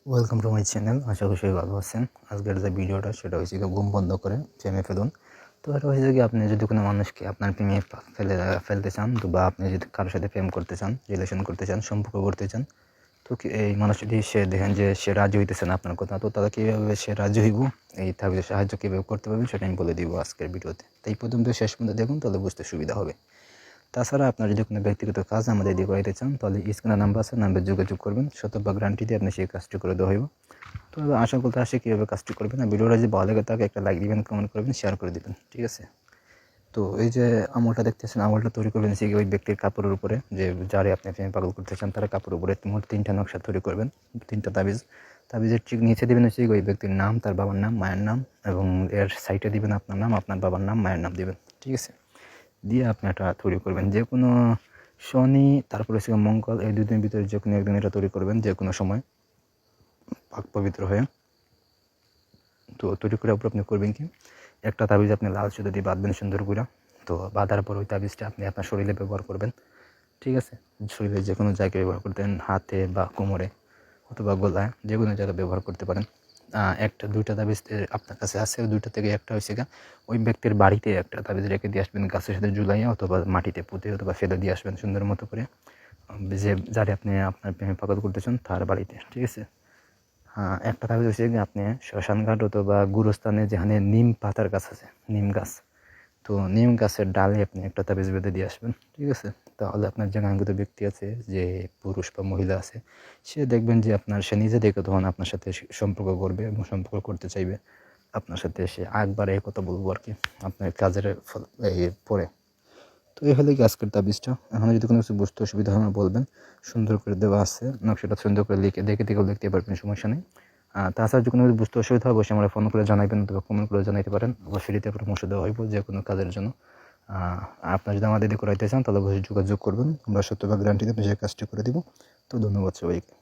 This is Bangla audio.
Welcome to my channel. আশা করি সবাই ভালো আছেন। আজকের যে ভিডিওটা সেটা হচ্ছে কি ঘুম বন্ধ করে প্রেমে ফেলুন। তো এটা হচ্ছে কি আপনি যদি কোনো মানুষকে আপনার প্রেমে ফেলতে চান, তো বা আপনি যদি কারোর সাথে প্রেম করতে চান, রিলেশন করতে চান, সম্পর্ক করতে চান, তো এই মানুষ যদি সে দেখেন যে সে রাজি হইতেছে না আপনার কথা, তো তারা কীভাবে সে রাজি হইব, এই তাহলে সাহায্য কীভাবে করতে পারবেন সেটা আমি বলে দিব আজকের ভিডিওতে। তাই প্রথম থেকে শেষ পর্যন্ত দেখুন, তাহলে বুঝতে সুবিধা হবে। তাছাড়া আপনার যদি কোনো ব্যক্তিগত কাজ আমাদের দিয়ে করাইতে চান, তাহলে স্ক্রিনে নাম্বার আছে, নাম্বার যোগাযোগ করবেন, শতভাগ গ্যারান্টি দিয়ে আপনি সেই কাজটি করে দেওয়া হইব। তো আশা করতে আসে কীভাবে কাজটি করবেন। আর ভিডিওটা যদি ভালো লাগে তাকে একটা লাইক দিবেন, কমেন্ট করবেন, শেয়ার করে দেবেন, ঠিক আছে? তো এই যে আমলটা দেখতেছেন, আমলটা তৈরি করবেন সে ওই ব্যক্তির কাপড়ের উপরে, যে যারে আপনি প্রেমে পাগল করতে চান তার কাপড়ের উপরে মোট 3টা নকশা তৈরি করবেন, 3টা তাবিজ। তাবিজের ঠিক নিচে দেবেন হচ্ছে ওই ব্যক্তির নাম, তার বাবার নাম, মায়ের নাম, এবং এর সাইডে দিবেন আপনার নাম, আপনার বাবার নাম, মায়ের নাম দিবেন, ঠিক আছে? দিয়ে আপনি এটা তৈরি করবেন যে কোনো শনি, তারপরে হচ্ছে মঙ্গল, এই দুই দিনের ভিতরে যে কোনো একদিন এটা তৈরি করবেন, যে কোনো সময় পাক পবিত্র হয়ে। তো তৈরি করার পর আপনি করবেন কি, একটা তাবিজ আপনি লাল সুতো দিয়ে বাঁধবেন সুন্দর করে। তো বাঁধার পর ওই তাবিজটা আপনি আপনার শরীরে ব্যবহার করবেন, ঠিক আছে? শরীরের যে কোনো জায়গায় ব্যবহার করতেন, হাতে বা কোমরে অথবা গলায়, যে কোনো জায়গায় ব্যবহার করতে পারেন। একটা দুইটা তাবিজ আপনার কাছে আছে, দুইটা থেকে একটা হয়েছে গা ওই ব্যক্তির বাড়িতে একটা তাবিজ রেখে দিয়ে আসবেন, গাছের সাথে ঝুলাইয়া অথবা মাটিতে পুঁতে অথবা ফেলে দিয়ে আসবেন সুন্দর মতো করে, যে যারে আপনি আপনার প্রেমে পাগল করতেছেন তার বাড়িতে, ঠিক আছে? হ্যাঁ, একটা তাবিজ হচ্ছে কি আপনি শ্মশানঘাট অথবা গুরুস্থানে যেখানে নিম পাতার গাছ আছে, নিম গাছ, তো নিম গাছের ডালে আপনি একটা তাবিজ বেঁধে দিয়ে আসবেন, ঠিক আছে? তাহলে আপনার যে কাঙ্ক্ষিত ব্যক্তি আছে, যে পুরুষ বা মহিলা আছে, সে দেখবেন যে সে নিজে দেখে তখন আপনার সাথে সম্পর্ক করবে এবং সম্পর্ক করতে চাইবে আপনার সাথে। সে একবারে এই কথা বলবো আর কি আপনার কাজের ফল পরে। তো এই হলে কি আজকের তাবিজটা। এখন যদি কোনো কিছু বুঝতে অসুবিধা হয় আমার বলবেন, সুন্দর করে দেওয়া আছে নকশাটা, সুন্দর করে দেখে দেখতে পারবেন, সমস্যা নেই। তাছাড়া যদি কোনো কিছু বুঝতে অসুবিধা হয় অবশ্যই আমরা ফোন করে জানাবেন অথবা কমেন্ট করে জানাইতে পারেন। অবশ্যই ফ্রিতে পরামর্শ দেওয়া হইব যে কোনো কাজের জন্য। আপনার যদি আমাদের দিয়ে করাইতে চান তাহলে অবশ্যই যোগাযোগ করবেন, আমরা 70% গ্যারান্টিতে আপনি সেই কাজটি করে দিব। তো ধন্যবাদ সবাইকে।